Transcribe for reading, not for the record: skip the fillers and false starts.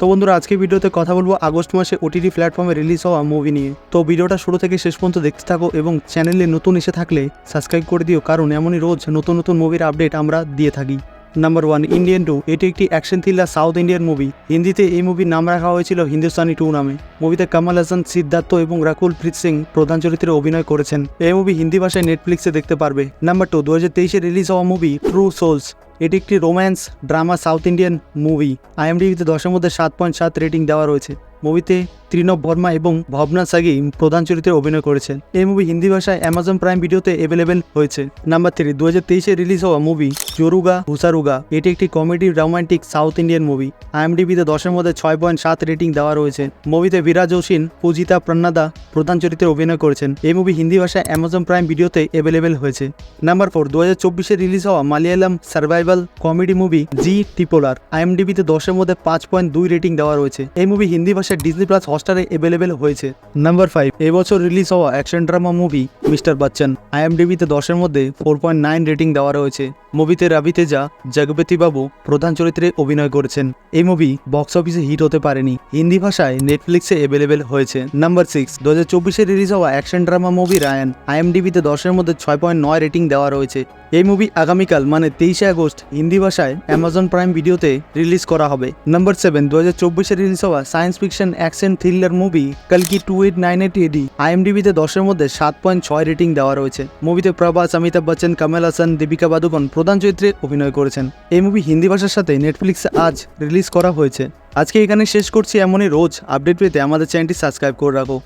তো বন্ধুরা আজকে ভিডিওতে কথা বলবো আগস্ট মাসে ওটিটি প্ল্যাটফর্মে রিলিজ হওয়া মুভি নিয়ে। তো ভিডিওটা শুরু থেকে শেষ পর্যন্ত দেখতে থাকো এবং চ্যানেলে নতুন এসে থাকলে সাবস্ক্রাইব করে দিও, কারণ এমনই রোজ নতুন নতুন মুভির আপডেট আমরা দিয়ে থাকি। Number 1, Indian 2। এটি একটি action thriller south Indian movie. হিন্দিতে এই মুভির নাম রাখা হয়েছিল হিন্দুস্তানি 2 নামে। মুভিতে কমল হাসান, সিদ্ধার্থ এবং রাকুল প্রীত সিং প্রধান চরিত্রে অভিনয় করেছেন। এই মুভি হিন্দি ভাষায় নেটফ্লিক্সে দেখতে পারবে। নাম্বার 2, 2023-এ রিলিজ হওয়া মুভি ট্রু সোলস। এটি একটি romance drama south Indian movie. আইএমডিবিতে 10-এর মধ্যে 7.7 রেটিং দেওয়া রয়েছে। মুভিতে ত্রিনব বর্মা এবং ভবনা সাগি প্রধান চরিত্রে অভিনয় করেছেন। এই মুভি হিন্দি ভাষায় অ্যামাজন প্রাইম ভিডিওতে অ্যাভেলেবেল হয়েছে। নাম্বার 3, 2023-এ রিলিজ হওয়া মুভি জোরুগা হুসারুগা। এটি একটি comedy romantic south Indian movie. আইএমডিবিতে 10-এর মধ্যে 6.7 রেটিং দেওয়া রয়েছে। মুভিতে বিরাজ হোসিন, পূজিতা প্রন্নাদা প্রধান চরিত্রে অভিনয় করেছেন। এই মুভি হিন্দি ভাষায় অ্যামাজন প্রাইম ভিডিওতে অ্যাভেলেবেল হয়েছে। নাম্বার 4, 2024-এ রিলিজ হওয়া মালয়ালম সার্ভাইভাল কমেডি মুভি জি ট্রিপলার। আইএমডিবিতে 10-এর মধ্যে 5.2 রেটিং দেওয়া রয়েছে। এই মুভি হিন্দি ভাষায় ডিজনি প্লাস হটস্টারে অ্যাভেলেবেল হয়েছে। নাম্বার 5, এবছর রিলিজ হওয়া action drama movie mister Bachchan. আইএমডিবিতে 10-এর মধ্যে 4.9 রেটিং দেওয়া রয়েছে। মুভিতে রবি তেজা, জগপতি বাবু প্রধান চরিত্রে অভিনয় করেছেন। এই মুভি বক্স অফিসে হিট হতে পারেনি। হিন্দি ভাষায় নেটফ্লিক্সে অ্যাভেলেবেল হয়েছে। নাম্বার 6, 2024-এ রিলিজ হওয়া অ্যাকশন ড্রামা মুভি রায়ান। আইএমডিবিতে 10-এর মধ্যে 6.9 রেটিং দেওয়া রয়েছে। এই মুভি আগামীকাল মানে 23শে আগস্ট হিন্দি ভাষায় অ্যামাজন প্রাইম ভিডিওতে রিলিজ করা হবে। নাম্বার 7, 2024-এ রিলিজ হওয়া science fiction action thriller movie কালকি 2898 AD। আইএমডিবিতে 10-এর মধ্যে 7.6 রেটিং দেওয়া রয়েছে। মুভিতে প্রভাস, অমিতাভ বচ্চন, কমল হাসান, দীপিকা পাদুকোন প্রধান চরিত্রে অভিনয় করেছেন। এই মুভি হিন্দি ভাষার সাথে নেটফ্লিক্সে আজ রিলিজ করা হয়েছে। আজকে এখানে শেষ করছি। এমনই রোজ আপডেট পেতে আমাদের চ্যানেলটি সাবস্ক্রাইব করে রাখো।